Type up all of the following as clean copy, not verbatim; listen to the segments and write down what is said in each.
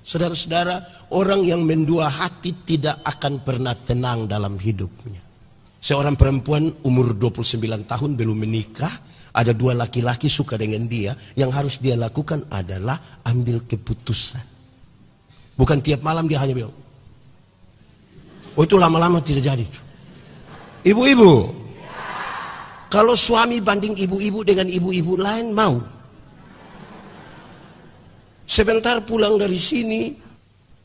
Saudara-saudara, orang yang mendua hati tidak akan pernah tenang dalam hidupnya. Seorang perempuan umur 29 tahun belum menikah, ada dua laki-laki suka dengan dia, yang harus dia lakukan adalah ambil keputusan. Bukan tiap malam dia hanya bilang, oh itu lama-lama tidak jadi. Ibu-ibu, kalau suami banding ibu-ibu dengan ibu-ibu lain mau? Sebentar pulang dari sini,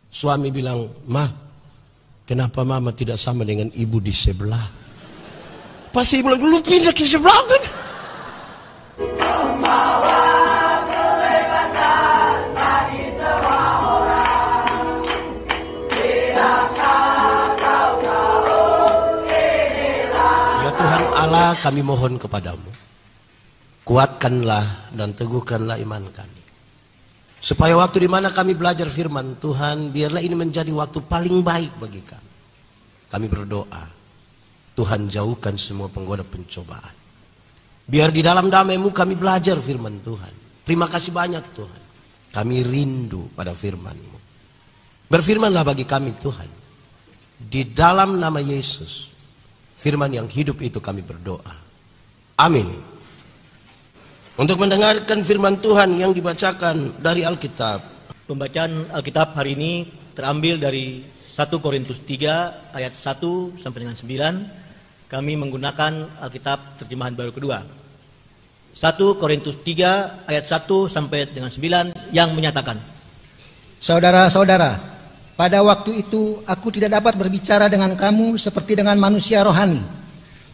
suami bilang, "Ma, kenapa mama tidak sama dengan ibu di sebelah?" Pasti ibu bilang, "Lu pindah ke sebelah kan?" Ya Tuhan Allah, kami mohon kepadamu, kuatkanlah dan teguhkanlah iman kami. Supaya waktu di mana kami belajar firman Tuhan, biarlah ini menjadi waktu paling baik bagi kami. Kami berdoa, Tuhan jauhkan semua penggoda pencobaan. Biar di dalam damai-Mu kami belajar firman Tuhan. Terima kasih banyak Tuhan. Kami rindu pada firman-Mu. Berfirmanlah bagi kami Tuhan. Di dalam nama Yesus, firman yang hidup itu kami berdoa. Amin. Untuk mendengarkan firman Tuhan yang dibacakan dari Alkitab. Pembacaan Alkitab hari ini terambil dari 1 Korintus 3 ayat 1 sampai dengan 9. Kami menggunakan Alkitab terjemahan baru kedua. 1 Korintus 3 ayat 1 sampai dengan 9 yang menyatakan, Saudara-saudara, pada waktu itu aku tidak dapat berbicara dengan kamu seperti dengan manusia rohani,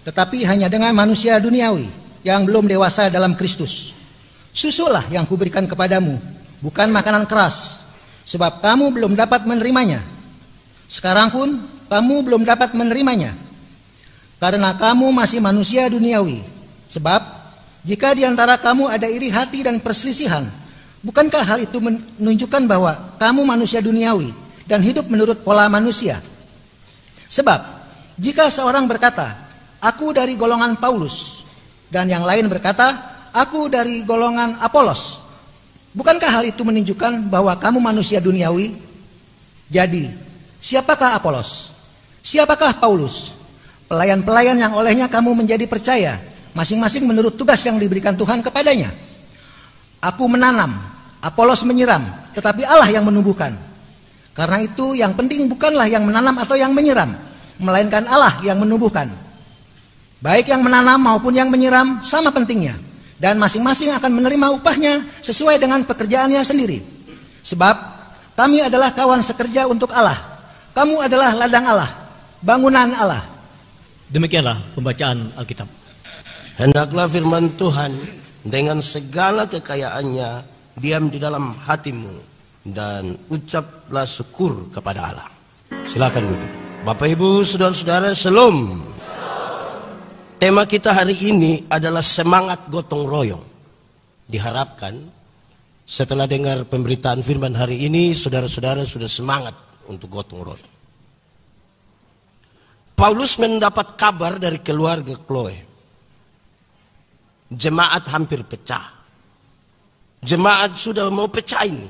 tetapi hanya dengan manusia duniawi yang belum dewasa dalam Kristus. Susulah yang kuberikan kepadamu, bukan makanan keras, sebab kamu belum dapat menerimanya. Sekarang pun kamu belum dapat menerimanya, karena kamu masih manusia duniawi. Sebab jika di antara kamu ada iri hati dan perselisihan, bukankah hal itu menunjukkan bahwa kamu manusia duniawi dan hidup menurut pola manusia? Sebab jika seorang berkata, aku dari golongan Paulus, dan yang lain berkata, aku dari golongan Apolos, bukankah hal itu menunjukkan bahwa kamu manusia duniawi? Jadi, siapakah Apolos? Siapakah Paulus? Pelayan-pelayan yang olehnya kamu menjadi percaya, masing-masing menurut tugas yang diberikan Tuhan kepadanya. Aku menanam, Apolos menyiram, tetapi Allah yang menumbuhkan. Karena itu yang penting bukanlah yang menanam atau yang menyiram, melainkan Allah yang menumbuhkan. Baik yang menanam maupun yang menyiram sama pentingnya, dan masing-masing akan menerima upahnya sesuai dengan pekerjaannya sendiri. Sebab kami adalah kawan sekerja untuk Allah. Kamu adalah ladang Allah, bangunan Allah. Demikianlah pembacaan Alkitab. Hendaklah firman Tuhan dengan segala kekayaannya diam di dalam hatimu, dan ucaplah syukur kepada Allah. Silakan duduk. Bapak Ibu, saudara-saudara, shalom. Tema kita hari ini adalah semangat gotong royong. Diharapkan setelah dengar pemberitaan firman hari ini, saudara-saudara sudah semangat untuk gotong royong. Paulus mendapat kabar dari keluarga Chloe. Jemaat hampir pecah. Jemaat sudah mau pecah ini.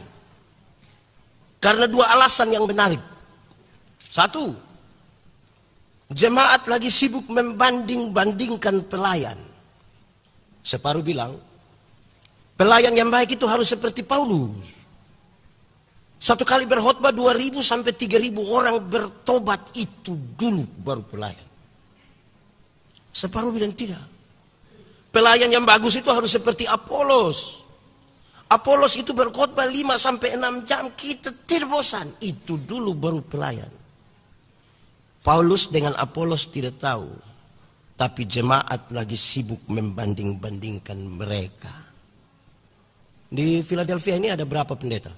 Karena dua alasan yang menarik. Satu, jemaat lagi sibuk membanding-bandingkan pelayan. Separuh bilang, pelayan yang baik itu harus seperti Paulus. Satu kali berkhotbah 2.000 sampai 3.000 orang bertobat, itu dulu baru pelayan. Separuh bilang tidak. Pelayan yang bagus itu harus seperti Apolos. Apolos itu berkhotbah 5 sampai 6 jam, kita tidak bosan. Itu dulu baru pelayan. Paulus dengan Apolos tidak tahu, tapi jemaat lagi sibuk membanding-bandingkan mereka. Di Philadelphia ini ada berapa pendeta?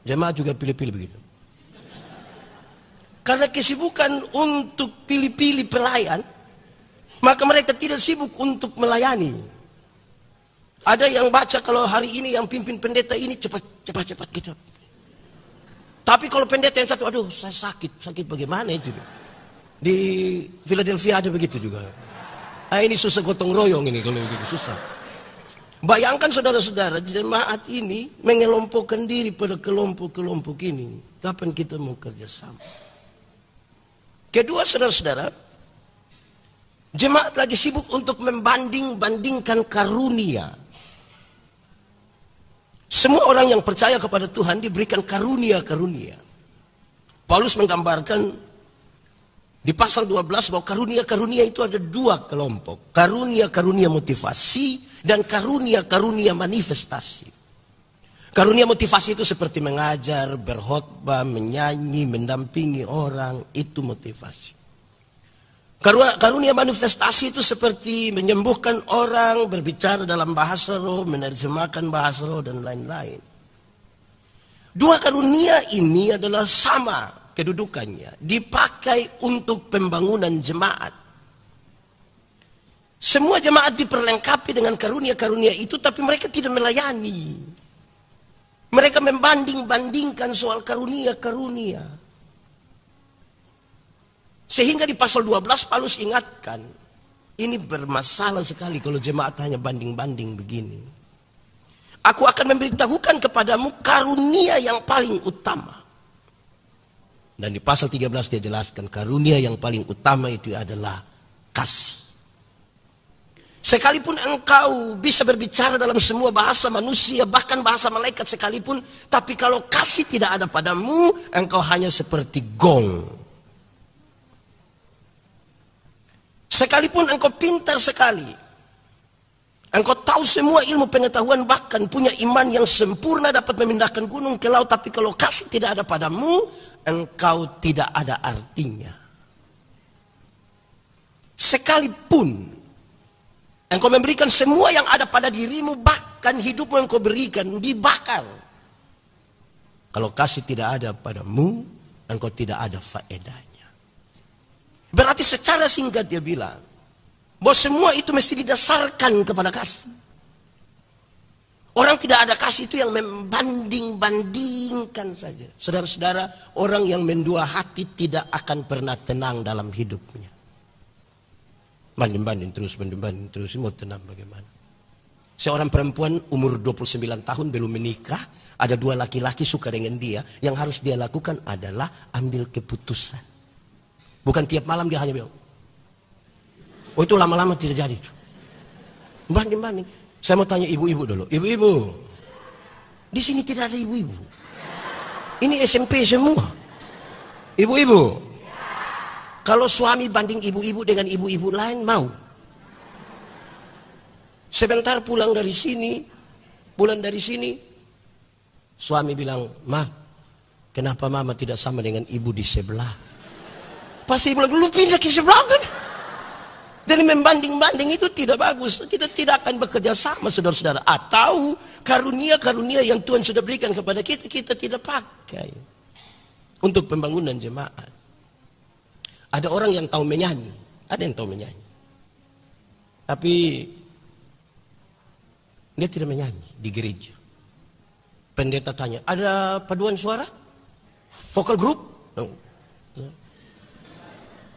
Jemaat juga pilih-pilih begitu. Karena kesibukan untuk pilih-pilih pelayan, maka mereka tidak sibuk untuk melayani. Ada yang baca kalau hari ini yang pimpin pendeta ini cepat kita. Tapi kalau pendeta yang satu, aduh saya sakit bagaimana itu? Di Philadelphia ada begitu juga. Ini susah gotong royong ini kalau begitu susah. Bayangkan saudara-saudara, jemaat ini mengelompokkan diri pada kelompok-kelompok ini. Kapan kita mau kerjasama? Kedua, saudara-saudara, jemaat lagi sibuk untuk membanding-bandingkan karunia. Semua orang yang percaya kepada Tuhan diberikan karunia-karunia. Paulus menggambarkan di pasal 12 bahwa karunia-karunia itu ada dua kelompok. Karunia-karunia motivasi dan karunia-karunia manifestasi. Karunia motivasi itu seperti mengajar, berkhotbah, menyanyi, mendampingi orang. Itu motivasi. Karunia manifestasi itu seperti menyembuhkan orang, berbicara dalam bahasa roh, menerjemahkan bahasa roh, dan lain-lain. Dua karunia ini adalah sama kedudukannya, dipakai untuk pembangunan jemaat. Semua jemaat diperlengkapi dengan karunia-karunia itu, tapi mereka tidak melayani. Mereka membanding-bandingkan soal karunia-karunia. Sehingga di pasal 12 Paulus ingatkan, ini bermasalah sekali kalau jemaat hanya banding-banding begini. Aku akan memberitahukan kepadamu karunia yang paling utama. Dan di pasal 13 dia jelaskan karunia yang paling utama itu adalah kasih. Sekalipun engkau bisa berbicara dalam semua bahasa manusia, bahkan bahasa malaikat sekalipun, tapi kalau kasih tidak ada padamu, engkau hanya seperti gong. Sekalipun engkau pintar sekali, engkau tahu semua ilmu pengetahuan, bahkan punya iman yang sempurna dapat memindahkan gunung ke laut, tapi kalau kasih tidak ada padamu, engkau tidak ada artinya. Sekalipun engkau memberikan semua yang ada pada dirimu, bahkan hidupmu yang kau berikan dibakar, kalau kasih tidak ada padamu, engkau tidak ada faedahnya. Berarti secara singkat dia bilang bahwa semua itu mesti didasarkan kepada kasih. Orang tidak ada kasih itu yang membanding-bandingkan saja. Saudara-saudara, orang yang mendua hati tidak akan pernah tenang dalam hidupnya. Banding-banding terus, mau tenang bagaimana? Seorang perempuan umur 29 tahun belum menikah, ada dua laki-laki suka dengan dia, yang harus dia lakukan adalah ambil keputusan. Bukan tiap malam dia hanya bilang, oh itu lama-lama tidak jadi. Banding-banding. Saya mau tanya ibu-ibu dulu. Ibu-ibu, di sini tidak ada ibu-ibu. Ini SMP semua. Ibu-ibu, kalau suami banding ibu-ibu dengan ibu-ibu lain, mau? Sebentar pulang dari sini, suami bilang, Ma, kenapa mama tidak sama dengan ibu di sebelah? Pasti ibu bilang, lu pindah ke sebelah kan? Dan membanding-banding itu tidak bagus. Kita tidak akan bekerja sama, saudara-saudara. Atau karunia-karunia yang Tuhan sudah berikan kepada kita, kita tidak pakai untuk pembangunan jemaat. Ada orang yang tahu menyanyi, ada yang tahu menyanyi, tapi dia tidak menyanyi di gereja. Pendeta tanya, ada paduan suara? Vokal group? No.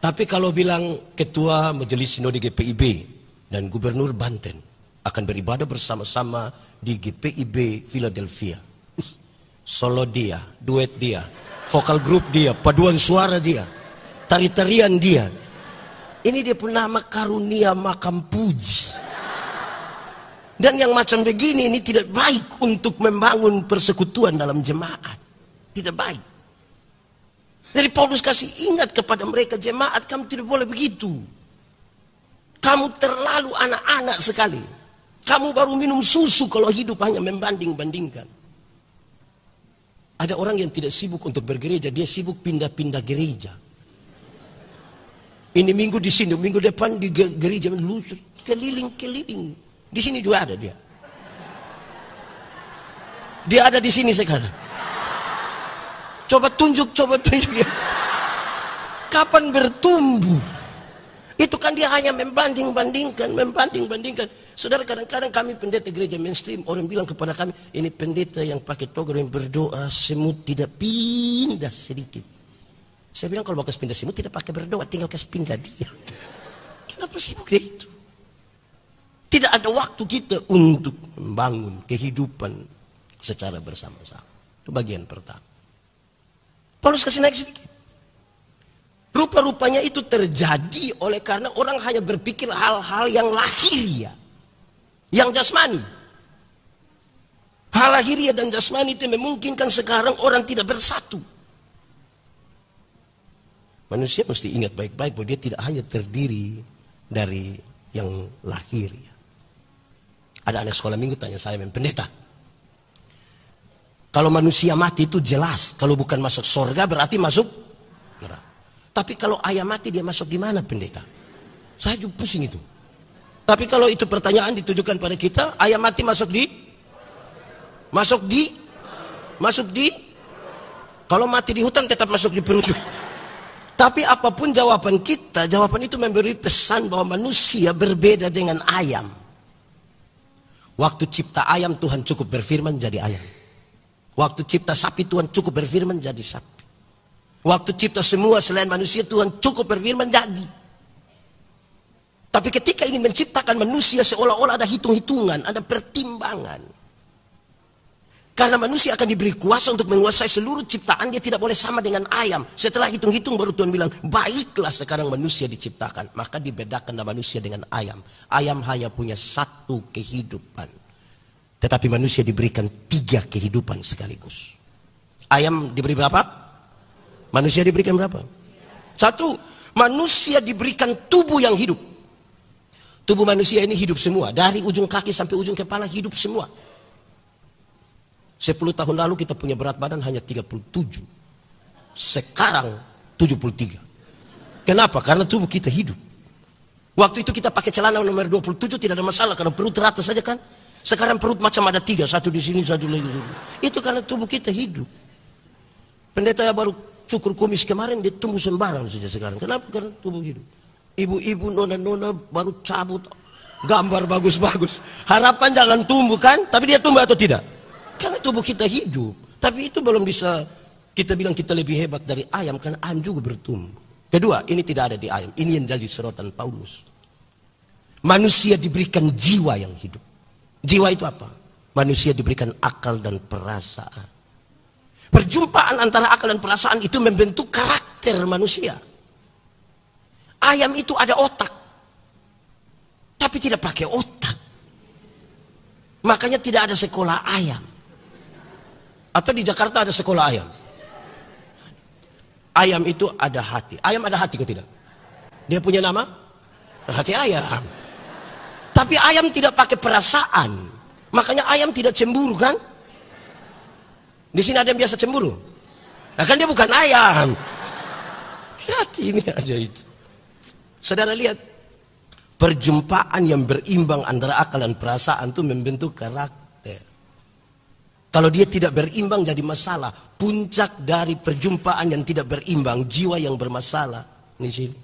Tapi kalau bilang ketua majelis sinode GPIB dan gubernur Banten akan beribadah bersama-sama di GPIB Philadelphia, solo dia, duet dia, vokal group dia, paduan suara dia, tari-tarian dia. Ini dia pun nama karunia makam puji. Dan yang macam begini ini tidak baik untuk membangun persekutuan dalam jemaat. Tidak baik. Jadi Paulus kasih ingat kepada mereka, jemaat, kamu tidak boleh begitu. Kamu terlalu anak-anak sekali. Kamu baru minum susu kalau hidup hanya membanding-bandingkan. Ada orang yang tidak sibuk untuk bergereja, dia sibuk pindah-pindah gereja. Ini minggu di sini, minggu depan di gereja, keliling-keliling. Di sini juga ada dia. Dia ada di sini sekarang. Coba tunjuk ya. Kapan bertumbuh? Itu kan dia hanya membanding-bandingkan. Saudara, kadang-kadang kami pendeta gereja mainstream, orang bilang kepada kami, ini pendeta yang pakai toga yang berdoa, semut tidak pindah sedikit. Saya bilang kalau mau kasih pindah semut tidak pakai berdoa, tinggal kasih pindah dia. Kenapa sibuk dia itu? Tidak ada waktu kita untuk membangun kehidupan secara bersama-sama. Itu bagian pertama. Paulus kasih naik sedikit. Rupa-rupanya itu terjadi oleh karena orang hanya berpikir hal-hal yang lahiriah, yang jasmani. Hal lahiriah dan jasmani itu memungkinkan sekarang orang tidak bersatu. Manusia mesti ingat baik-baik bahwa dia tidak hanya terdiri dari yang lahiriah. Ada anak sekolah minggu tanya saya, pendeta, kalau manusia mati itu jelas, kalau bukan masuk surga berarti masuk neraka. Tapi kalau ayam mati dia masuk di mana, pendeta? Saya juga pusing itu. Tapi kalau itu pertanyaan ditujukan pada kita, ayam mati masuk di kalau mati di hutan tetap masuk di perut. Tapi apapun jawaban kita, jawaban itu memberi pesan bahwa manusia berbeda dengan ayam. Waktu cipta ayam Tuhan cukup berfirman jadi ayam. Waktu cipta sapi Tuhan cukup berfirman jadi sapi. Waktu cipta semua selain manusia Tuhan cukup berfirman jadi. Tapi ketika ingin menciptakan manusia seolah-olah ada hitung-hitungan, ada pertimbangan. Karena manusia akan diberi kuasa untuk menguasai seluruh ciptaan, dia tidak boleh sama dengan ayam. Setelah hitung-hitung baru Tuhan bilang, baiklah sekarang manusia diciptakan. Maka dibedakan manusia dengan ayam. Ayam hanya punya satu kehidupan. Tetapi manusia diberikan 3 kehidupan sekaligus. Ayam diberi berapa? Manusia diberikan berapa? 1. Manusia diberikan tubuh yang hidup. Tubuh manusia ini hidup semua. Dari ujung kaki sampai ujung kepala hidup semua. 10 tahun lalu kita punya berat badan hanya 37. Sekarang 73. Kenapa? Karena tubuh kita hidup. Waktu itu kita pakai celana nomor 27 tidak ada masalah. Karena perut rata saja kan. Sekarang perut macam ada 3. Satu di sini, satu lagi. Itu karena tubuh kita hidup. Pendeta ya baru cukur kumis kemarin dia tumbuh sembarang saja sekarang. Kenapa? Karena tubuh hidup. Ibu-ibu, nona-nona baru cabut gambar bagus-bagus. Harapan jangan tumbuh kan? Tapi dia tumbuh atau tidak? Karena tubuh kita hidup. Tapi itu belum bisa kita bilang kita lebih hebat dari ayam. Karena ayam juga bertumbuh. Kedua, ini tidak ada di ayam. Ini yang jadi sorotan Paulus. Manusia diberikan jiwa yang hidup. Jiwa itu apa? Manusia diberikan akal dan perasaan. Perjumpaan antara akal dan perasaan itu membentuk karakter manusia. Ayam itu ada otak, tapi tidak pakai otak. Makanya tidak ada sekolah ayam. Atau di Jakarta ada sekolah ayam. Ayam itu ada hati. Ayam ada hati kok tidak? Dia punya nama? Hati ayam. Tapi ayam tidak pakai perasaan. Makanya ayam tidak cemburu kan? Di sini ada yang biasa cemburu. Nah kan dia bukan ayam. Hati ini aja itu. Saudara lihat. Perjumpaan yang berimbang antara akal dan perasaan itu membentuk karakter. Kalau dia tidak berimbang jadi masalah. Puncak dari perjumpaan yang tidak berimbang, jiwa yang bermasalah. Di sini.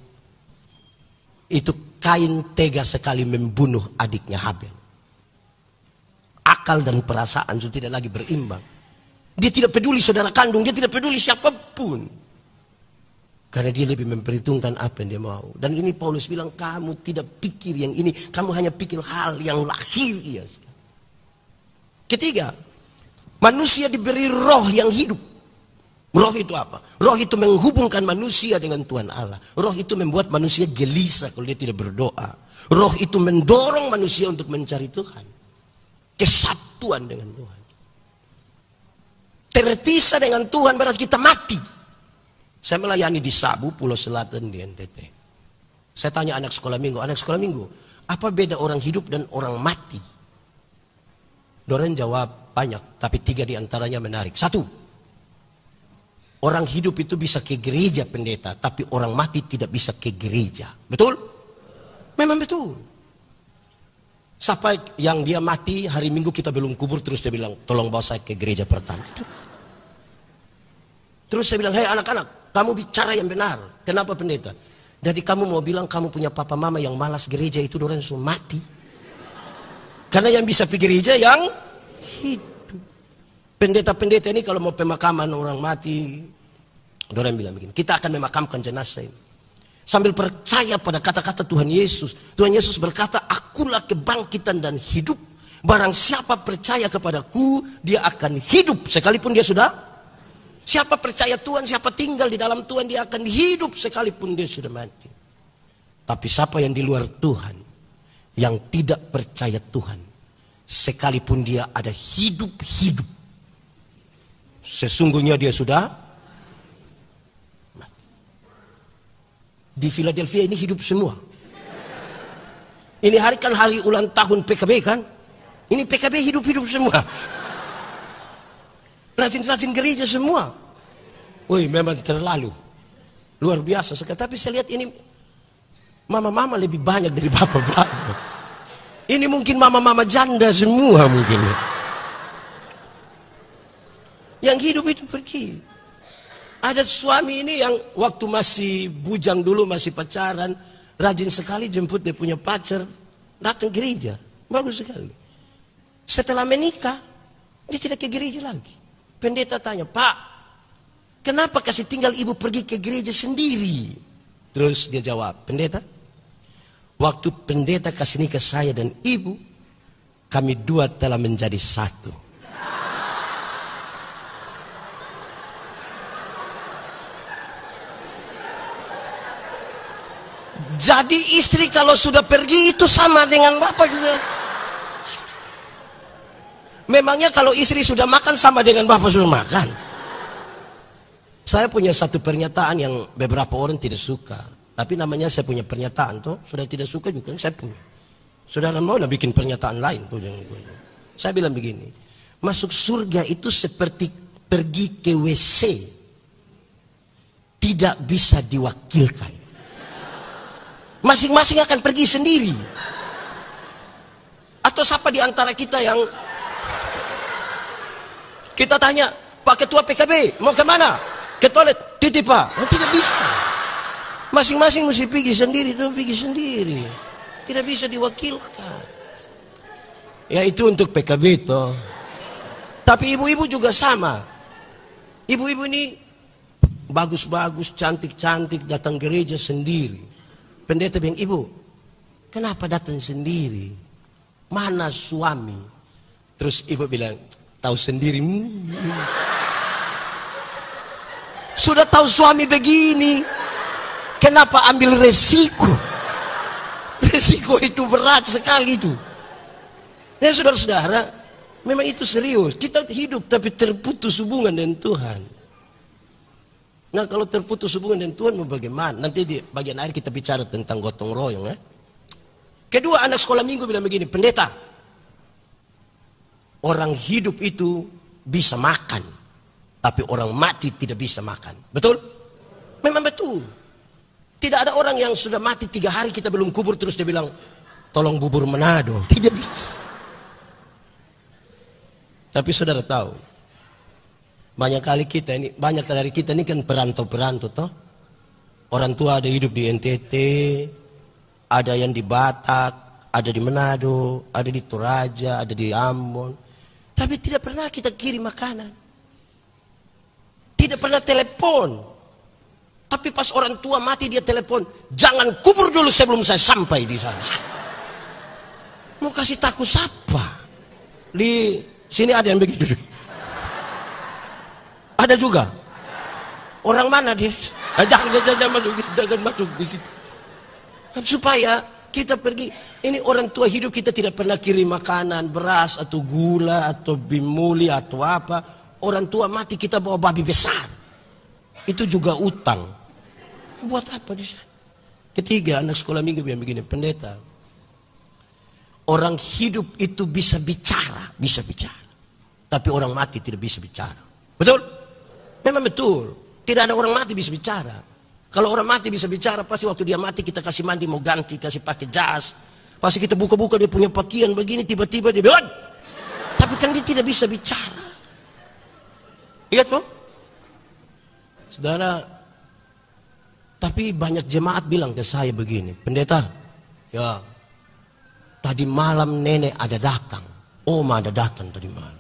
Itu Kain tega sekali membunuh adiknya Habel. Akal dan perasaan sudah tidak lagi berimbang. Dia tidak peduli saudara kandung, dia tidak peduli siapapun. Karena dia lebih memperhitungkan apa yang dia mau. Dan ini Paulus bilang, kamu tidak pikir yang ini, kamu hanya pikir hal yang lahiriah. Ketiga, manusia diberi roh yang hidup. Roh itu apa? Roh itu menghubungkan manusia dengan Tuhan Allah. Roh itu membuat manusia gelisah kalau dia tidak berdoa. Roh itu mendorong manusia untuk mencari Tuhan. Kesatuan dengan Tuhan. Terpisah dengan Tuhan berarti kita mati. Saya melayani di Sabu, Pulau Selatan di NTT. Saya tanya anak sekolah minggu, apa beda orang hidup dan orang mati? Dorang jawab banyak, tapi 3 diantaranya menarik. 1, orang hidup itu bisa ke gereja pendeta, tapi orang mati tidak bisa ke gereja. Betul? Memang betul. Sampai yang dia mati hari Minggu kita belum kubur, terus dia bilang, tolong bawa saya ke gereja pertama. Terus saya bilang, hei anak-anak, kamu bicara yang benar. Kenapa pendeta? Jadi kamu mau bilang kamu punya papa mama yang malas gereja itu dorang semua mati. Karena yang bisa pergi gereja yang hidup. Pendeta-pendeta ini kalau mau pemakaman orang mati, dorang bilang begini, kita akan memakamkan jenazah ini. Sambil percaya pada kata-kata Tuhan Yesus. Tuhan Yesus berkata, aku akulah kebangkitan dan hidup. Barang siapa percaya kepadaku, dia akan hidup sekalipun dia sudah. Siapa percaya Tuhan, siapa tinggal di dalam Tuhan, dia akan hidup sekalipun dia sudah mati. Tapi siapa yang di luar Tuhan, yang tidak percaya Tuhan, sekalipun dia ada hidup-hidup, sesungguhnya dia sudah mati. Di Philadelphia ini hidup semua. Ini hari kan hari ulang tahun PKB kan? Ini PKB hidup-hidup semua. Rajin-rajin gereja semua. Woi, memang terlalu luar biasa sekali. Tapi saya lihat ini mama-mama lebih banyak dari bapak-bapak. Ini mungkin mama-mama janda semua mungkin. Yang hidup itu pergi. Ada suami ini yang waktu masih bujang dulu, masih pacaran, rajin sekali jemput dia punya pacar, datang gereja. Bagus sekali. Setelah menikah, dia tidak ke gereja lagi. Pendeta tanya, Pak, kenapa kasih tinggal ibu pergi ke gereja sendiri? Terus dia jawab, pendeta, waktu pendeta kasih nikah saya dan ibu, kami dua telah menjadi satu. Jadi istri kalau sudah pergi itu sama dengan bapak juga. Memangnya kalau istri sudah makan sama dengan bapak sudah makan? Saya punya satu pernyataan yang beberapa orang tidak suka. Tapi namanya saya punya pernyataan tuh. Sudah tidak suka juga saya punya. Saudara mau bikin pernyataan lain tuh. Saya bilang begini. Masuk surga itu seperti pergi ke WC. Tidak bisa diwakilkan. Masing-masing akan pergi sendiri. Atau siapa di antara kita yang kita tanya, Pak Ketua PKB, mau kemana? Ke toilet, titip Pak. Tidak bisa. Masing-masing mesti pergi sendiri, tidak bisa diwakilkan. Ya itu untuk PKB toh. Tapi ibu-ibu juga sama. Ibu-ibu ini bagus-bagus, cantik-cantik, datang gereja sendiri. Pendeta bilang, ibu, kenapa datang sendiri? Mana suami? Terus ibu bilang, tahu sendiri. Sudah tahu suami begini, kenapa ambil resiko? Resiko itu berat sekali itu. Ya saudara-saudara, memang itu serius. Kita hidup tapi terputus hubungan dengan Tuhan. Nah kalau terputus hubungan dengan Tuhan mau bagaimana? Nanti di bagian akhir kita bicara tentang gotong royong. Kedua, anak sekolah minggu bilang begini, pendeta, orang hidup itu bisa makan, tapi orang mati tidak bisa makan. Betul? Memang betul. Tidak ada orang yang sudah mati 3 hari kita belum kubur terus dia bilang, tolong bubur Manado. Tidak bisa. Tapi saudara tahu, banyak dari kita ini kan perantau-perantau toh. Orang tua ada hidup di NTT, ada yang di Batak, ada di Manado, ada di Toraja, ada di Ambon. Tapi tidak pernah kita kirim makanan. Tidak pernah telepon. Tapi pas orang tua mati dia telepon, jangan kubur dulu sebelum saya sampai di sana. Mau kasih takut siapa? Di sini ada yang begitu. Ada juga. Orang mana dia? Jangan masuk di situ. Supaya kita pergi. Ini orang tua hidup kita tidak pernah kirim makanan, beras atau gula atau bimuli atau apa. Orang tua mati kita bawa babi besar. Itu juga utang. Buat apa di sana? Ketiga, anak sekolah minggu yang begini, pendeta. Orang hidup itu bisa bicara. Tapi orang mati tidak bisa bicara. Betul? Memang betul. Tidak ada orang mati bisa bicara. Kalau orang mati bisa bicara, pasti waktu dia mati kita kasih mandi, mau ganti, kasih pakai jas. Pasti kita buka-buka dia punya pakaian begini, tiba-tiba dia bilang, tapi kan dia tidak bisa bicara. Lihat toh? Saudara, tapi banyak jemaat bilang ke saya begini, pendeta, ya, tadi malam nenek ada datang, oma ada datang tadi malam.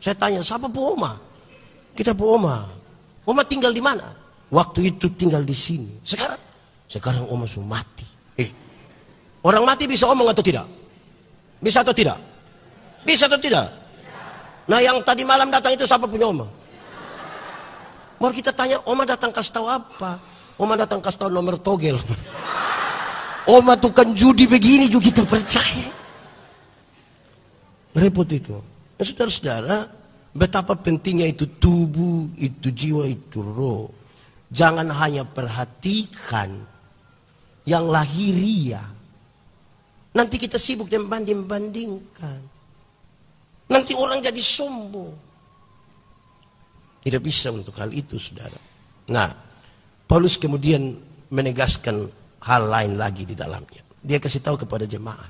Saya tanya, siapa Bu Oma? Kita Bu Oma. Oma tinggal di mana? Waktu itu tinggal di sini. Sekarang Oma sudah mati. Orang mati bisa omong atau tidak? Bisa atau tidak? Bisa atau tidak? Nah, yang tadi malam datang itu siapa punya Oma? Baru kita tanya, Oma datang kasih tahu apa? Oma datang kasih tahu nomor togel. Oma tukang judi begini juga kita percaya. Repot itu. Nah, saudara-saudara, betapa pentingnya itu tubuh, itu jiwa, itu roh. Jangan hanya perhatikan yang lahiriah. Nanti kita sibuk dan banding-bandingkan. Nanti orang jadi sombong. Tidak bisa untuk hal itu, saudara. Nah, Paulus kemudian menegaskan hal lain lagi di dalamnya. Dia kasih tahu kepada jemaat.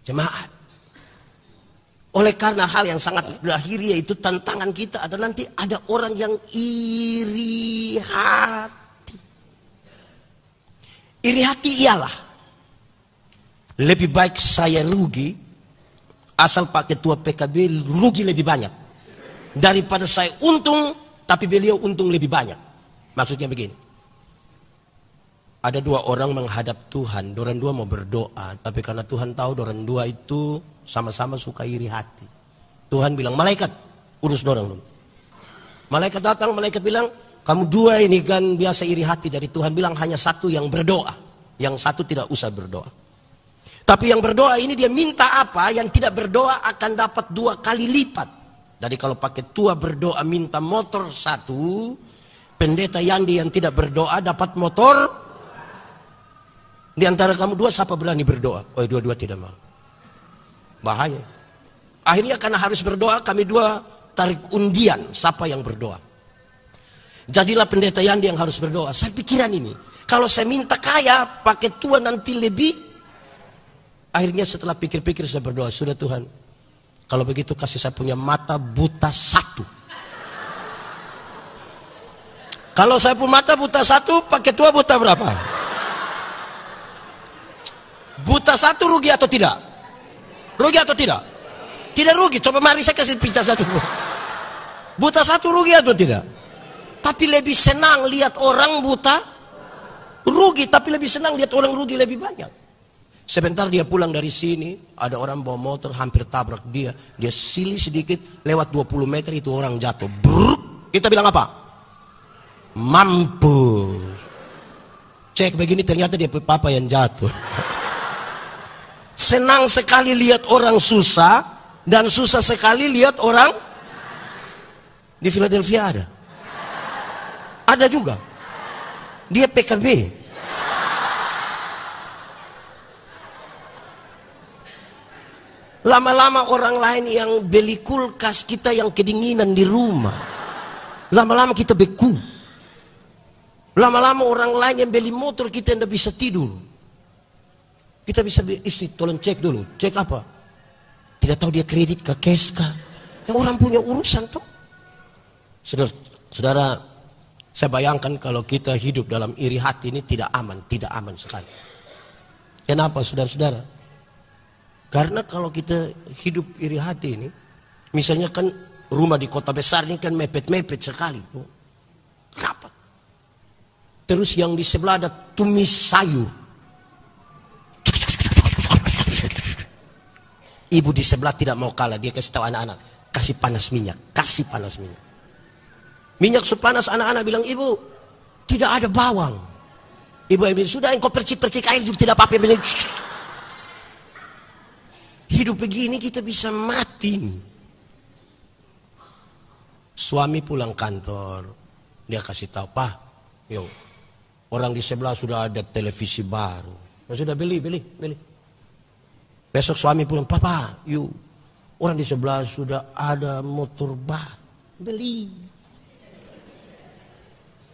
Jemaat. Oleh karena hal yang sangat lahiriah itu, tantangan kita adalah nanti ada orang yang iri hati. Iri hati ialah lebih baik saya rugi asal Pak Ketua PKB rugi lebih banyak daripada saya untung tapi beliau untung lebih banyak. Maksudnya begini, ada dua orang menghadap Tuhan, dorang dua mau berdoa, tapi karena Tuhan tahu dorang dua itu sama-sama suka iri hati, Tuhan bilang, malaikat urus dorang dulu. Malaikat datang, malaikat bilang, kamu dua ini kan biasa iri hati. Jadi Tuhan bilang hanya satu yang berdoa, yang satu tidak usah berdoa. Tapi yang berdoa ini dia minta apa? Yang tidak berdoa akan dapat 2 kali lipat. Jadi kalau pakai tua berdoa minta motor 1, pendeta Yandi yang tidak berdoa dapat motor. Di antara kamu dua siapa berani berdoa? Oh, dua-dua tidak mau. Bahaya. Akhirnya karena harus berdoa, kami dua tarik undian siapa yang berdoa. Jadilah pendeta Yandi yang harus berdoa. Saya pikiran ini, kalau saya minta kaya pakai tua nanti lebih. Akhirnya setelah pikir-pikir saya berdoa, sudah Tuhan, kalau begitu kasih saya punya mata buta 1. Kalau saya punya mata buta 1, pakai tua buta berapa? Buta 1 rugi atau tidak? Rugi atau tidak? Tidak rugi, coba mari saya kasih pizza 1. Buta 1 rugi atau tidak? Tapi lebih senang lihat orang buta rugi, tapi lebih senang lihat orang rugi lebih banyak. Sebentar dia pulang dari sini, ada orang bawa motor hampir tabrak dia. Dia silih sedikit, lewat 20 meter itu orang jatuh. Brrr. Kita bilang apa? Mampus. Cek begini ternyata dia papa yang jatuh. Senang sekali lihat orang susah, dan susah sekali lihat orang. Di Philadelphia ada. Ada juga. Dia PKB. Lama-lama orang lain yang beli kulkas, kita yang kedinginan di rumah. Lama-lama kita beku. Lama-lama orang lain yang beli motor, kita tidak bisa tidur. Kita bisa istri, tolong cek dulu. Cek apa? Tidak tahu dia kredit ke cash kah? Yang orang punya urusan tuh. Saudara, saya bayangkan kalau kita hidup dalam iri hati ini tidak aman sekali. Kenapa saudara-saudara? Karena kalau kita hidup iri hati ini, misalnya kan rumah di kota besar ini kan mepet-mepet sekali. Rapat. Terus yang di sebelah ada tumis sayur. Ibu di sebelah tidak mau kalah, dia kasih tahu anak-anak, kasih panas minyak, kasih panas minyak. Minyak sepanas, anak-anak bilang, ibu tidak ada bawang. Ibu bilang, sudah engkau percik-percik air juga tidak apa-apa. Hidup begini kita bisa mati. Suami pulang kantor, dia kasih tahu, Pak, yo, orang di sebelah sudah ada televisi baru. Nah, sudah beli. Besok suami pulang, Papa, yuk, orang di sebelah sudah ada motor baru, beli.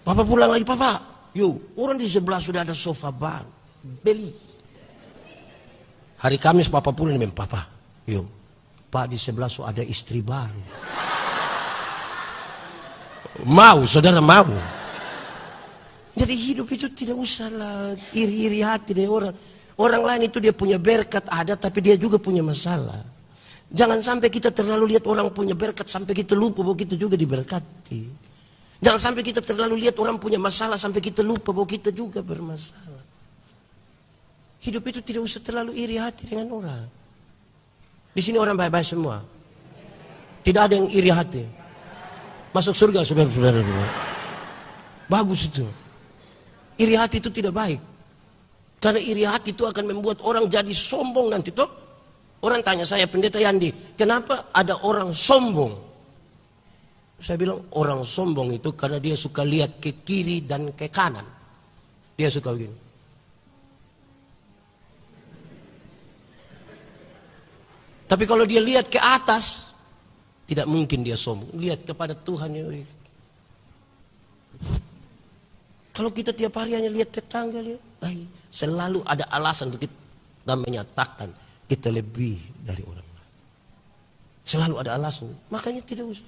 Papa pulang lagi, Papa, yuk, orang di sebelah sudah ada sofa baru, beli. Hari Kamis Papa pulang dengan Papa, yuk, Pak di sebelah so ada istri baru. Mau, saudara mau. Jadi hidup itu tidak usahlah iri-iri hati dari orang. Orang lain itu dia punya berkat ada, tapi dia juga punya masalah. Jangan sampai kita terlalu lihat orang punya berkat sampai kita lupa bahwa kita juga diberkati. Jangan sampai kita terlalu lihat orang punya masalah sampai kita lupa bahwa kita juga bermasalah. Hidup itu tidak usah terlalu iri hati dengan orang. Di sini orang baik-baik semua. Tidak ada yang iri hati. Masuk surga saudara-saudara. Bagus itu. Iri hati itu tidak baik. Karena iri hati itu akan membuat orang jadi sombong nanti toh. Orang tanya saya, Pendeta Yandi, kenapa ada orang sombong? Saya bilang orang sombong itu karena dia suka lihat ke kiri dan ke kanan. Dia suka begini. Tapi kalau dia lihat ke atas, tidak mungkin dia sombong. Lihat kepada Tuhan. Kalau kita tiap hari hanya lihat tetangga, selalu ada alasan untuk kita menyatakan kita lebih dari orang lain. Selalu ada alasan. Makanya tidak usah.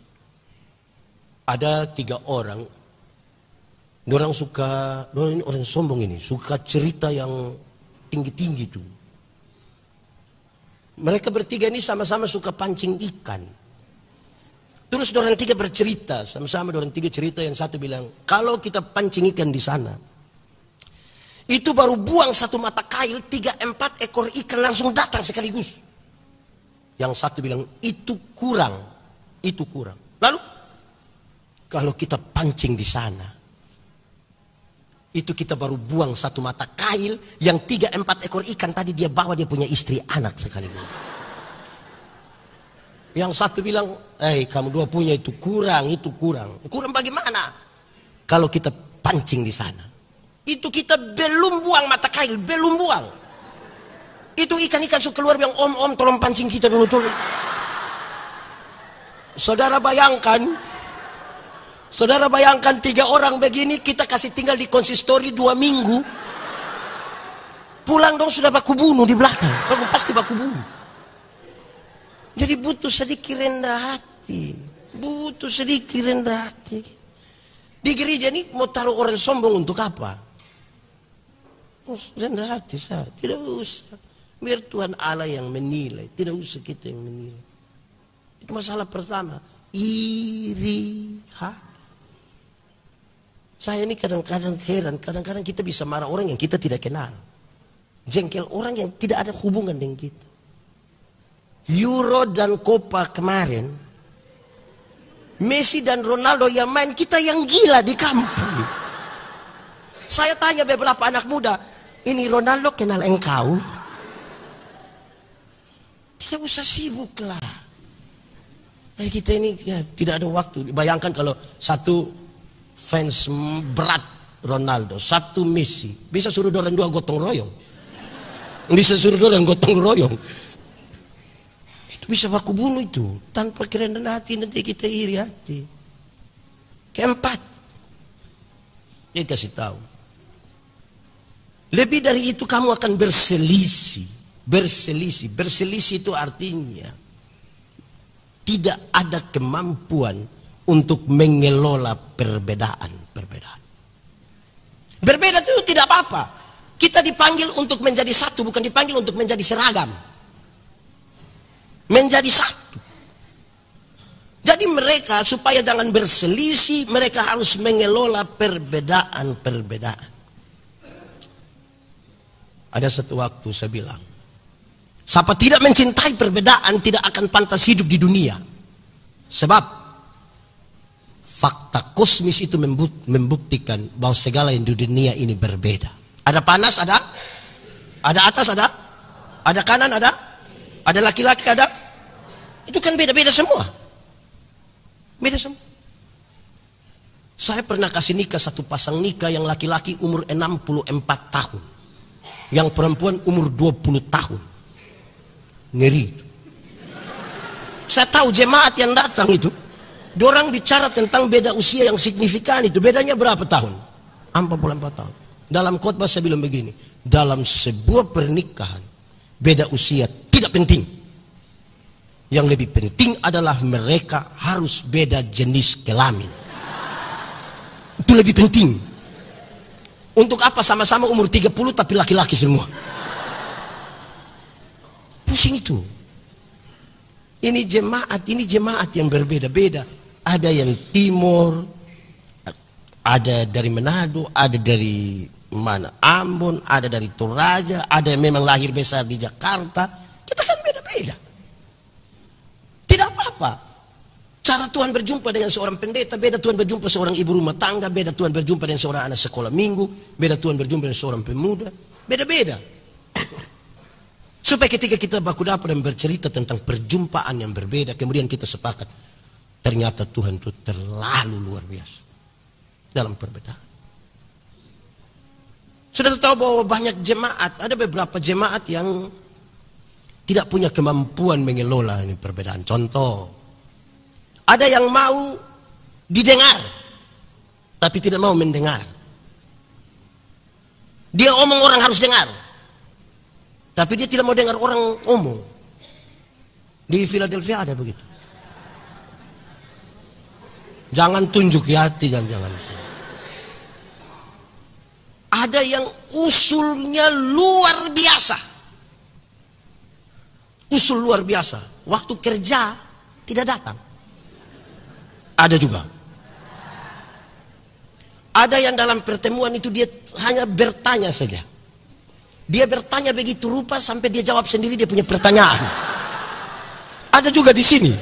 Ada 3 orang. Orang orang sombong ini suka cerita yang tinggi-tinggi itu. Mereka bertiga ini sama-sama suka pancing ikan. Terus orang 3 bercerita, sama-sama orang 3 cerita. Yang satu bilang, kalau kita pancing ikan di sana, itu baru buang 1 mata kail, 3-4 ekor ikan langsung datang sekaligus. Yang satu bilang, itu kurang. Lalu, kalau kita pancing di sana, itu kita baru buang 1 mata kail, yang 3-4 ekor ikan tadi dia bawa, dia punya istri anak sekaligus. Yang satu bilang, kamu 2 punya itu kurang. Kurang bagaimana? Kalau kita pancing di sana, itu kita belum buang mata kail, belum buang. Itu ikan-ikan suka keluar bilang, om tolong pancing kita dulu. Saudara bayangkan 3 orang begini, kita kasih tinggal di konsistori 2 minggu. Pulang dong sudah baku bunuh di belakang. Kamu pasti baku bunuh. Jadi butuh sedikit rendah hati. Di gereja ini mau taruh orang sombong untuk apa? Rendah hati saja. Tidak usah. Biar Tuhan Allah yang menilai. Tidak usah kita yang menilai. Itu masalah pertama. Iri hati. Saya ini kadang-kadang heran, kadang-kadang kita bisa marah orang yang kita tidak kenal. Jengkel orang yang tidak ada hubungan dengan kita. Euro dan Copa kemarin, Messi dan Ronaldo yang main, kita yang gila di kampung. Saya tanya beberapa anak muda, ini Ronaldo kenal engkau? Tidak usah sibuk lah. Kita ini tidak ada waktu. Bayangkan kalau satu fans berat Ronaldo, 1 Messi, bisa suruh orang 2 gotong royong. Itu bisa baku bunuh itu. Tanpa kerendahan hati nanti kita iri hati. Keempat, dia kasih tahu, lebih dari itu kamu akan berselisih. Berselisih itu artinya tidak ada kemampuan untuk mengelola perbedaan. Berbeda itu tidak apa-apa. Kita dipanggil untuk menjadi satu, bukan dipanggil untuk menjadi seragam. Menjadi satu. Jadi mereka supaya jangan berselisih, mereka harus mengelola perbedaan. Ada satu waktu saya bilang, siapa tidak mencintai perbedaan tidak akan pantas hidup di dunia. Sebab fakta kosmis itu membuktikan bahwa segala yang di dunia ini berbeda. Ada panas, ada atas, ada kanan, ada laki-laki, ada. Itu kan beda-beda semua. Beda semua. Saya pernah kasih nikah satu pasang nikah yang laki-laki umur 64 tahun. Yang perempuan umur 20 tahun. Ngeri. Saya tahu jemaat yang datang itu, dorang bicara tentang beda usia yang signifikan itu. Bedanya berapa tahun? 44 tahun. Dalam khotbah saya bilang begini, dalam sebuah pernikahan, beda usia tidak penting. Yang lebih penting adalah mereka harus beda jenis kelamin. Itu lebih penting. Untuk apa sama-sama umur 30 tapi laki-laki semua? Pusing itu. Ini jemaat yang berbeda-beda. Ada yang timur, ada dari Manado, ada dari mana Ambon, ada dari Toraja, ada yang memang lahir besar di Jakarta. Kita kan beda-beda. Tidak apa-apa. Cara Tuhan berjumpa dengan seorang pendeta, beda Tuhan berjumpa seorang ibu rumah tangga, beda Tuhan berjumpa dengan seorang anak sekolah minggu, beda Tuhan berjumpa dengan seorang pemuda, beda-beda. Supaya ketika kita baku dapat dan bercerita tentang perjumpaan yang berbeda, kemudian kita sepakat, ternyata Tuhan itu terlalu luar biasa dalam perbedaan. Sudah tahu bahwa banyak jemaat, ada beberapa jemaat yang tidak punya kemampuan mengelola ini perbedaan. Contoh, ada yang mau didengar, tapi tidak mau mendengar. Dia omong orang harus dengar, tapi dia tidak mau dengar orang omong. Di Philadelphia ada begitu. Jangan tunjuk ya hati, jangan. Ada yang usulnya luar biasa. Usul luar biasa. Waktu kerja tidak datang. Ada juga. Ada yang dalam pertemuan itu dia hanya bertanya saja. Dia bertanya begitu rupa sampai dia jawab sendiri dia punya pertanyaan. Ada juga di sini.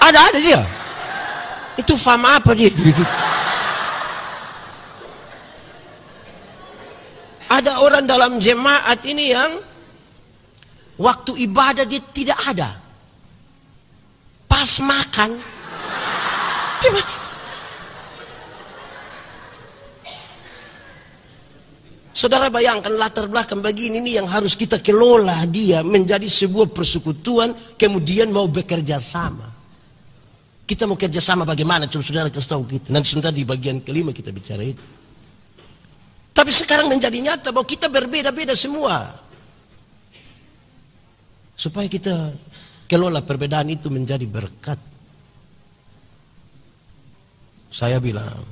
Ada dia. Itu fama apa dia? Ada orang dalam jemaat ini yang waktu ibadah dia tidak ada. Pas makan tiba-tiba. Saudara bayangkan latar belakang begini ini yang harus kita kelola dia menjadi sebuah persekutuan, kemudian mau bekerja sama. Kita mau kerja sama bagaimana? Coba saudara kasih tahu kita. Nanti sebentar di bagian kelima kita bicara itu. Tapi sekarang menjadi nyata bahwa kita berbeda-beda semua. Supaya kita kelola perbedaan itu menjadi berkat. Saya bilang,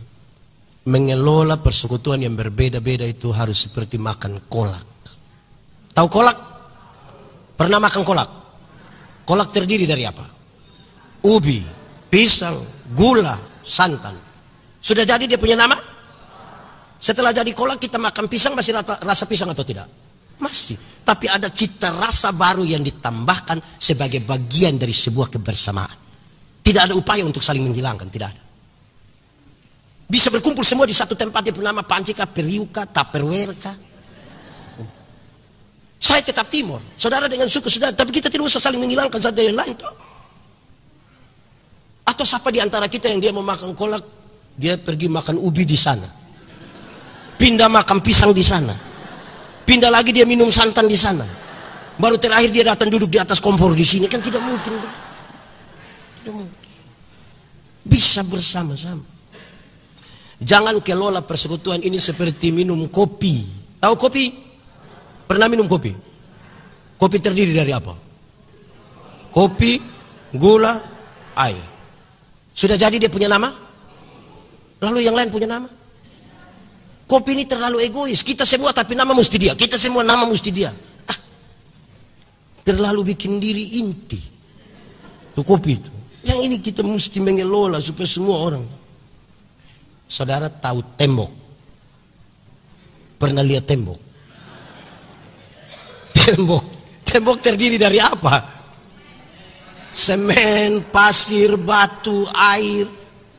mengelola persekutuan yang berbeda-beda itu harus seperti makan kolak. Tahu kolak? Pernah makan kolak? Kolak terdiri dari apa? Ubi, pisang, gula, santan. Sudah jadi dia punya nama? Setelah jadi kolak kita makan pisang masih rasa pisang atau tidak? Masih. Tapi ada cita rasa baru yang ditambahkan sebagai bagian dari sebuah kebersamaan. Tidak ada upaya untuk saling menghilangkan, tidak ada. Bisa berkumpul semua di satu tempat yang bernama Pancika, Periuka, Tupperware-ka. Saya tetap Timur, saudara dengan suku saudara, tapi kita tidak usah saling menghilangkan satu yang lain. Toh. Atau siapa di antara kita yang dia mau makan kolak, dia pergi makan ubi di sana. Pindah makan pisang di sana. Pindah lagi dia minum santan di sana. Baru terakhir dia datang duduk di atas kompor di sini. Kan tidak mungkin. Tidak mungkin. Bisa bersama-sama. Jangan kelola persekutuan ini seperti minum kopi. Tahu kopi? Pernah minum kopi? Kopi terdiri dari apa? Kopi, gula, air. Sudah jadi dia punya nama? Lalu yang lain punya nama? Kopi ini terlalu egois. Kita semua tapi nama mesti dia. Kita semua nama mesti dia. Terlalu bikin diri inti. Itu kopi itu. Yang ini kita mesti mengelola supaya semua orang. Saudara tahu tembok? Pernah lihat tembok? Tembok terdiri dari apa? Semen, pasir, batu, air,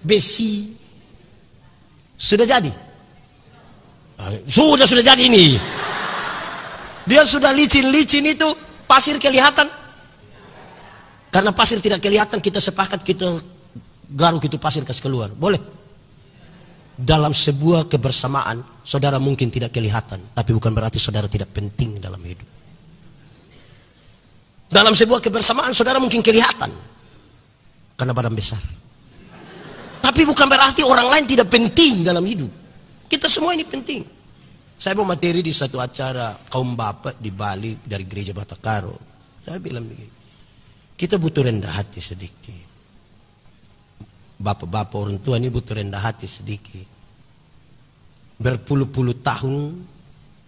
besi. Sudah jadi? Sudah jadi ini. Dia sudah licin-licin itu, pasir kelihatan. Karena pasir tidak kelihatan, kita sepakat kita garuk itu pasir kasih keluar. Boleh? Dalam sebuah kebersamaan, saudara mungkin tidak kelihatan, tapi bukan berarti saudara tidak penting dalam hidup. Dalam sebuah kebersamaan, saudara mungkin kelihatan karena badan besar. Tapi bukan berarti orang lain tidak penting dalam hidup. Kita semua ini penting. Saya bawa materi di satu acara kaum bapak di Bali dari gereja Batakaro. Saya bilang begini, kita butuh rendah hati sedikit. Bapak-bapak orang tua ini butuh rendah hati sedikit. Berpuluh-puluh tahun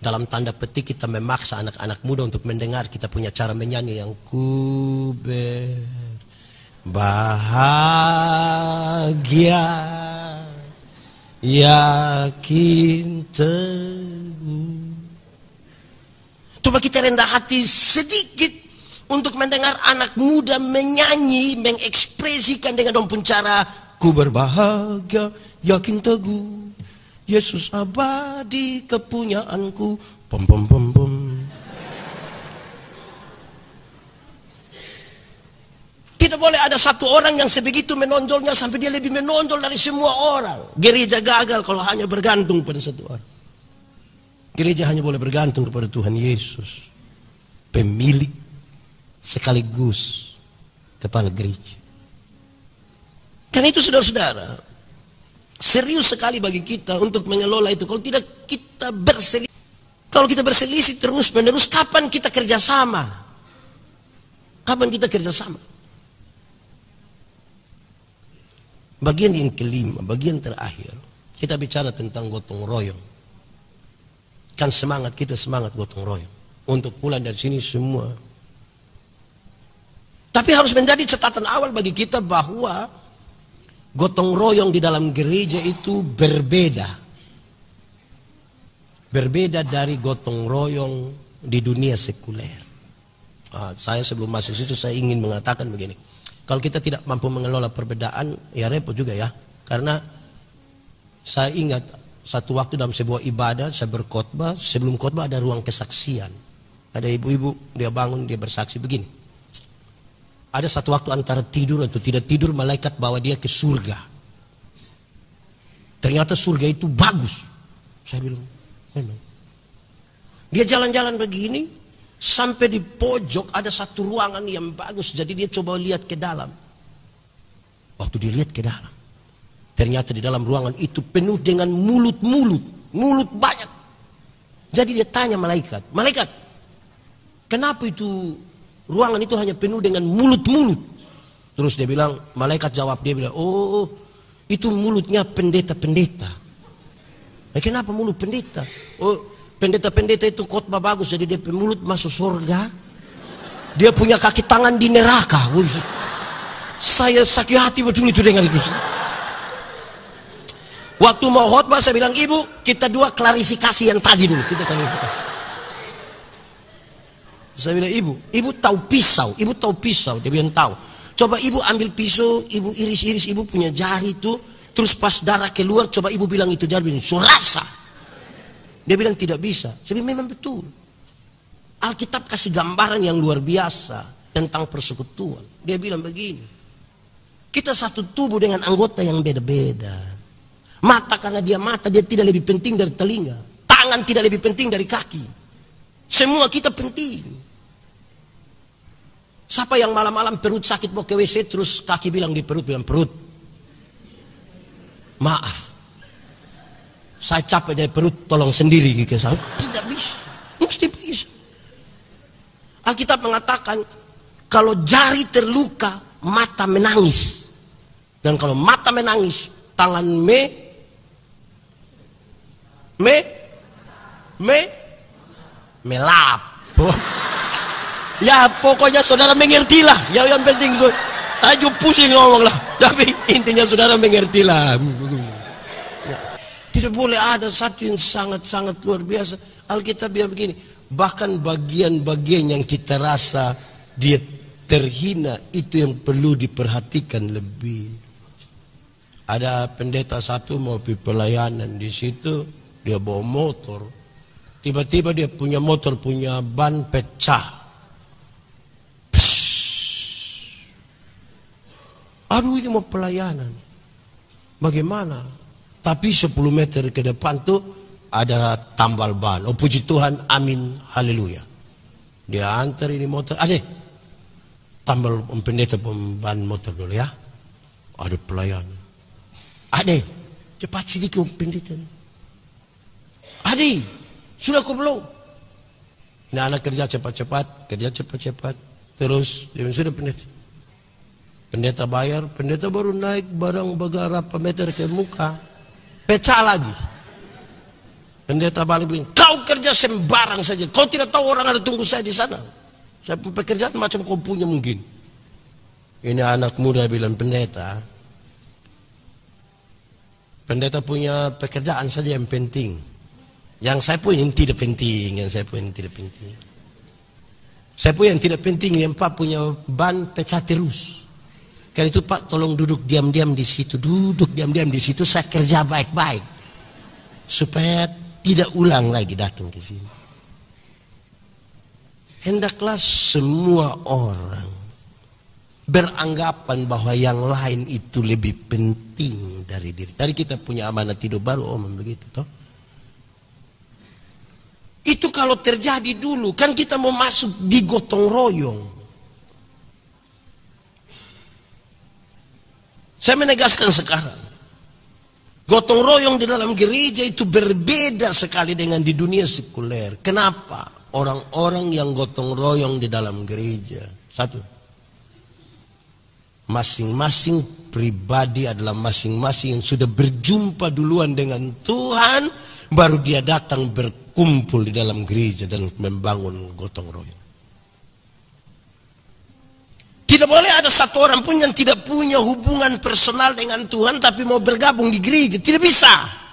dalam tanda petik kita memaksa anak-anak muda untuk mendengar kita punya cara menyanyi yang ku berbahagia yakin teguh. Coba kita rendah hati sedikit untuk mendengar anak muda menyanyi, mengekspresikan dengan dompun cara, ku berbahagia, yakin teguh, Yesus abadi kepunyaanku, pom pom pom pom. Tidak boleh ada satu orang yang sebegitu menonjolnya sampai dia lebih menonjol dari semua orang. Gereja gagal kalau hanya bergantung pada satu orang. Gereja hanya boleh bergantung kepada Tuhan Yesus, pemilik sekaligus kepala gereja. Karena itu saudara-saudara, serius sekali bagi kita untuk mengelola itu. Kalau tidak kita berselisih, kalau kita berselisih terus menerus, kapan kita kerjasama? Kapan kita kerjasama? Bagian yang kelima, bagian terakhir, kita bicara tentang gotong royong. Kan semangat kita semangat gotong royong untuk pulang dari sini semua. Tapi harus menjadi catatan awal bagi kita bahwa gotong royong di dalam gereja itu berbeda. Berbeda dari gotong royong di dunia sekuler. Saya sebelum masuk situ saya ingin mengatakan begini. Kalau kita tidak mampu mengelola perbedaan, ya repot juga ya. Karena saya ingat satu waktu dalam sebuah ibadah, saya berkhotbah, sebelum khotbah ada ruang kesaksian. Ada ibu-ibu, dia bangun, dia bersaksi begini. Ada satu waktu antara tidur atau tidak tidur, malaikat bawa dia ke surga. Ternyata surga itu bagus. Saya bilang, memang. Dia jalan-jalan begini, sampai di pojok ada satu ruangan yang bagus. Jadi dia coba lihat ke dalam. Waktu dia lihat ke dalam, ternyata di dalam ruangan itu penuh dengan mulut-mulut. Mulut banyak. Jadi dia tanya malaikat, malaikat, kenapa itu ruangan itu hanya penuh dengan mulut-mulut? Terus dia bilang, malaikat jawab, dia bilang, oh itu mulutnya pendeta-pendeta. Kenapa mulut pendeta? Oh, pendeta-pendeta itu khotbah bagus, jadi dia mulut masuk surga, dia punya kaki tangan di neraka. Saya sakit hati betul itu dengar itu. Waktu mau khotbah saya bilang, ibu kita dua klarifikasi yang tadi dulu, kita klarifikasi. Saya bilang, ibu tahu pisau, ibu tahu pisau. Dia bilang tahu. Coba ibu ambil pisau, ibu iris-iris, ibu punya jari itu, terus pas darah keluar, coba ibu bilang itu jari, so rasa. Dia bilang tidak bisa. Jadi memang betul. Alkitab kasih gambaran yang luar biasa tentang persekutuan. Dia bilang begini, kita satu tubuh dengan anggota yang beda-beda. Mata karena dia mata, dia tidak lebih penting dari telinga. Tangan tidak lebih penting dari kaki. Semua kita penting. Siapa yang malam-malam perut sakit mau ke WC, terus kaki bilang di perut, bilang perut, maaf, saya capek dari perut, tolong sendiri gitu. Tidak bisa, mesti bisa. Alkitab mengatakan kalau jari terluka, mata menangis, dan kalau mata menangis, tangan melap. Ya pokoknya saudara mengertilah. Yang penting saya juga pusing ngomong lah, tapi intinya saudara mengertilah. Tidak boleh ada satu yang sangat-sangat luar biasa. Alkitab bilang begini, bahkan bagian-bagian yang kita rasa dia terhina, itu yang perlu diperhatikan lebih. Ada pendeta satu mau pergi pelayanan, di situ dia bawa motor. Tiba-tiba dia punya motor, punya ban pecah. Aduh, ini mau pelayanan, bagaimana? Tapi 10 meter ke depan tuh ada tambal ban. Oh puji Tuhan, amin, haleluya. Dia antar ini motor, adek, tambal pendeta ban motor dulu ya. Ada pelayanan. Adek, cepat sedikit pendeta. Adek, sudah kau belum? Ini anak kerja cepat-cepat, terus dia sudah pendeta. Pendeta bayar, pendeta baru naik barang beberapa meter ke muka, pecah lagi. Pendeta balik bilang, kau kerja sembarang saja, kau tidak tahu orang ada tunggu saya di sana. Saya pekerjaan macam kau punya mungkin. Ini anak muda bilang, pendeta, Pendeta punya pekerjaan saja yang penting. Yang saya punya yang tidak penting, yang saya punya yang tidak penting. Saya punya yang tidak penting, yang Pak punya ban pecah terus. Karena itu Pak tolong duduk diam-diam di situ, duduk diam-diam di situ, saya kerja baik-baik. Supaya tidak ulang lagi datang ke sini. Hendaklah semua orang beranggapan bahwa yang lain itu lebih penting dari diri. Tadi kita punya amanat hidup baru, begitu toh. Itu kalau terjadi dulu, kan kita mau masuk di gotong royong. Saya menegaskan sekarang, gotong royong di dalam gereja itu berbeda sekali dengan di dunia sekuler. Kenapa? Orang-orang yang gotong royong di dalam gereja, satu, masing-masing pribadi adalah masing-masing yang sudah berjumpa duluan dengan Tuhan, baru dia datang berkumpul di dalam gereja dan membangun gotong royong. Tidak boleh ada satu orang pun yang tidak punya hubungan personal dengan Tuhan tapi mau bergabung di gereja. Tidak bisa.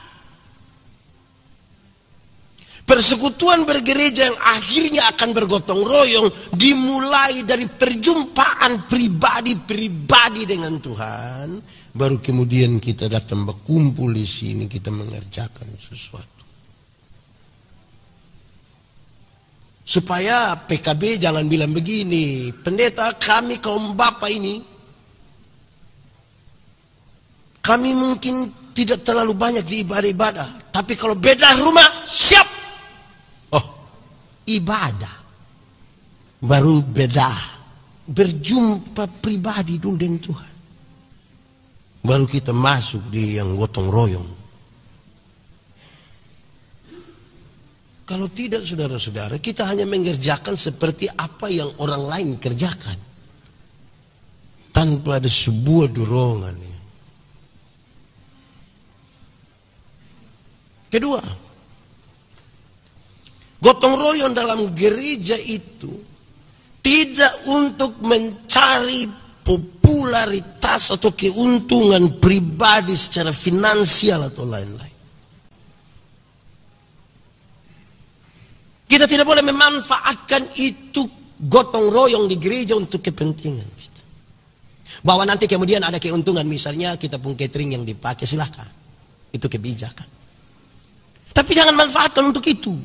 Persekutuan bergereja yang akhirnya akan bergotong royong dimulai dari perjumpaan pribadi-pribadi dengan Tuhan, baru kemudian kita datang berkumpul di sini, kita mengerjakan sesuatu. Supaya PKB jangan bilang begini, pendeta kami kaum bapak ini, kami mungkin tidak terlalu banyak di ibadah-ibadah, tapi kalau beda rumah siap. Ibadah baru beda, berjumpa pribadi dulu dengan Tuhan, baru kita masuk di yang gotong royong. Kalau tidak, saudara-saudara, kita hanya mengerjakan seperti apa yang orang lain kerjakan tanpa ada sebuah dorongan. Kedua, gotong royong dalam gereja itu tidak untuk mencari popularitas atau keuntungan pribadi secara finansial atau lain-lain. Kita tidak boleh memanfaatkan itu gotong royong di gereja untuk kepentingan kita. Bahwa nanti kemudian ada keuntungan, misalnya kita pun catering yang dipakai, silakan. Itu kebijakan. Tapi jangan manfaatkan untuk itu.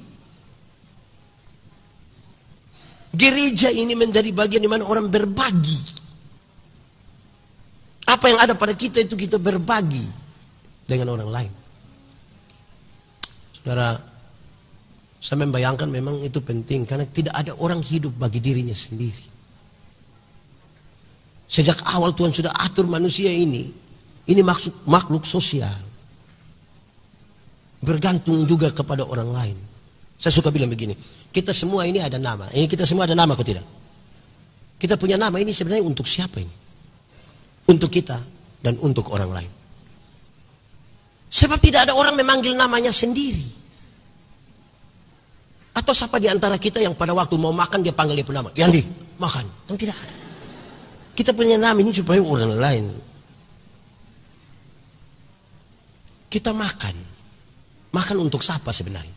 Gereja ini menjadi bagian di mana orang berbagi. Apa yang ada pada kita itu kita berbagi dengan orang lain. Saudara, saya membayangkan memang itu penting karena tidak ada orang hidup bagi dirinya sendiri. Sejak awal Tuhan sudah atur manusia ini makhluk sosial. Bergantung juga kepada orang lain. Saya suka bilang begini, kita semua ini ada nama. Kita semua ada nama, kok tidak? Kita punya nama ini sebenarnya untuk siapa ini? Untuk kita dan untuk orang lain. Sebab tidak ada orang memanggil namanya sendiri. Atau siapa di antara kita yang pada waktu mau makan dia panggil dia punya nama, Yandi, makan. Kan tidak. Kita punya nama ini supaya orang lain. Kita makan. Makan untuk siapa sebenarnya?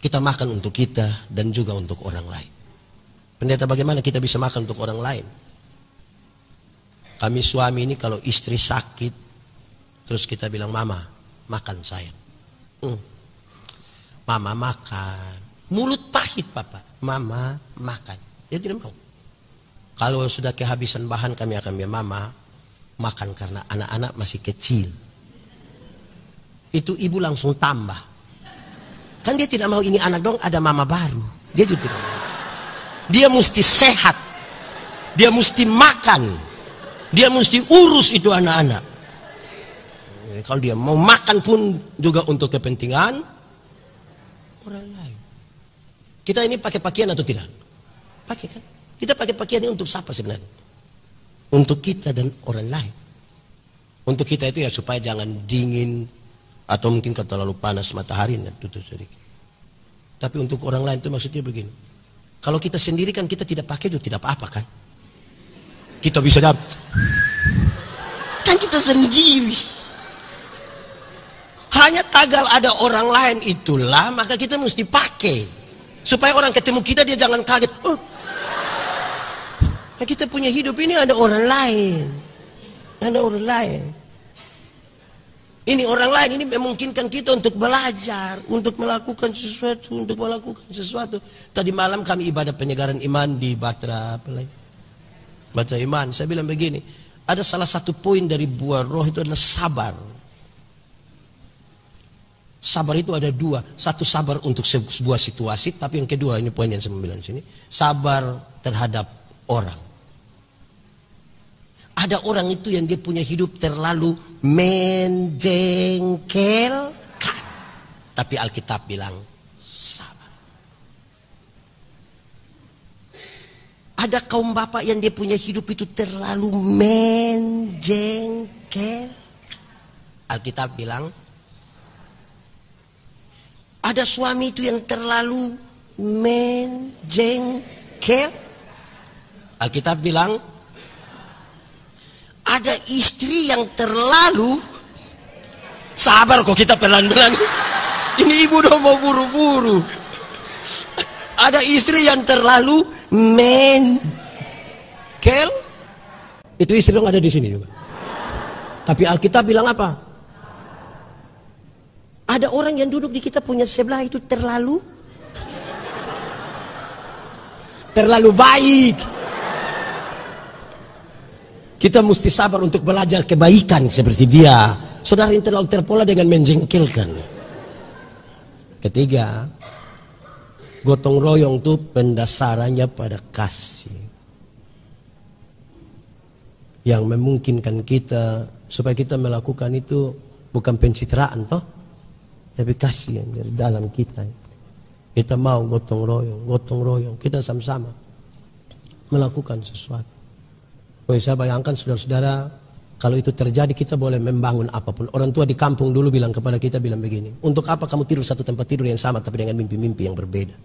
Kita makan untuk kita dan juga untuk orang lain. Pendeta, bagaimana kita bisa makan untuk orang lain? Kami suami ini kalau istri sakit, terus kita bilang, mama makan sayang. Mama makan. Mulut pahit papa, mama makan. Dia tidak mau. Kalau sudah kehabisan bahan kami akan bilang, mama makan karena anak-anak masih kecil. Itu ibu langsung tambah. Kan dia tidak mau ini anak dong ada mama baru. Dia juga tidak mau. Dia mesti sehat. Dia mesti makan. Dia mesti urus itu anak-anak. Kalau dia mau makan pun juga untuk kepentingan orang lain. Kita ini pakai pakaian atau tidak? Pakai kan? Kita pakai pakaian ini untuk siapa sebenarnya? Untuk kita dan orang lain. Untuk kita itu ya supaya jangan dingin, atau mungkin kalau terlalu panas matahari tutup sedikit. Tapi untuk orang lain itu maksudnya begini. Kalau kita sendiri kan kita tidak pakai juga tidak apa-apa kan. Kita bisa kan kita sendiri. Makanya tagal ada orang lain itulah, maka kita mesti pakai. Supaya orang ketemu kita dia jangan kaget. Oh, kita punya hidup ini ada orang lain. Ada orang lain. Ini orang lain ini memungkinkan kita untuk belajar, untuk melakukan sesuatu, Tadi malam kami ibadah penyegaran iman di Batra Iman. Saya bilang begini, ada salah satu poin dari buah roh itu adalah sabar. Sabar itu ada dua. Satu sabar untuk sebuah situasi, tapi yang kedua ini poin yang saya bilang sini, sabar terhadap orang. Ada orang itu yang dia punya hidup terlalu menjengkelkan. Tapi Alkitab bilang sabar. Ada kaum bapak yang dia punya hidup itu terlalu menjengkelkan. Alkitab bilang ada suami itu yang terlalu menjengkel. Alkitab bilang ada istri yang terlalu sabar kok kita pelan-pelan. Ini ibu udah mau buru-buru. Ada istri yang terlalu menjengkel. Itu istri dong ada di sini juga. Tapi Alkitab bilang apa? Ada orang yang duduk di kita punya sebelah itu terlalu baik. Kita mesti sabar untuk belajar kebaikan seperti dia. Saudara yang terlalu terpola dengan menjengkelkan. Ketiga, gotong royong itu pendasarannya pada kasih. Yang memungkinkan kita supaya kita melakukan itu bukan pencitraan toh, tapi kasih yang dari dalam kita. Kita mau gotong royong, kita sama-sama melakukan sesuatu. Saya bayangkan saudara-saudara, kalau itu terjadi kita boleh membangun apapun. Orang tua di kampung dulu bilang kepada kita, bilang begini, untuk apa kamu tidur satu tempat tidur yang sama tapi dengan mimpi-mimpi yang berbeda?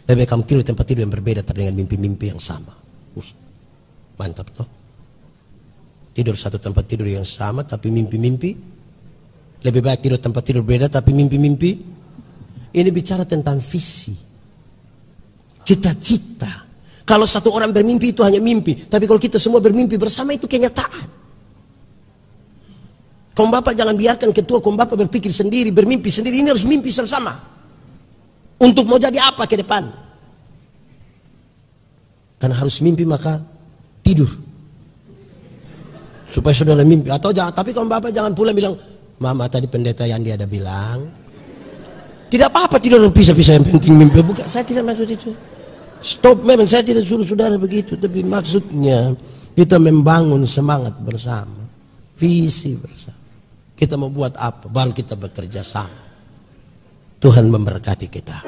Lebih baik kamu tidur tempat tidur yang berbeda tapi dengan mimpi-mimpi yang sama. Mantap toh. Tidur satu tempat tidur yang sama tapi mimpi-mimpi. Lebih baik tidur tempat tidur berbeda tapi mimpi-mimpi. Ini bicara tentang visi, cita-cita. Kalau satu orang bermimpi itu hanya mimpi. Tapi kalau kita semua bermimpi bersama itu kenyataan. Kaum bapak jangan biarkan ketua kaum bapak berpikir sendiri, bermimpi sendiri. Ini harus mimpi sama-sama. Untuk mau jadi apa ke depan. Karena harus mimpi maka tidur. Supaya saudara mimpi. Atau jangan, tapi kaum bapak jangan pulang bilang, mama tadi pendeta yang dia ada bilang. Tidak apa-apa tidur pisah-pisah, yang penting mimpi. Bukan, saya tidak maksud itu. Stop, memang saya tidak suruh saudara begitu, tapi maksudnya kita membangun semangat bersama, visi bersama. Kita mau buat apa, baru kita bekerja sama. Tuhan memberkati kita.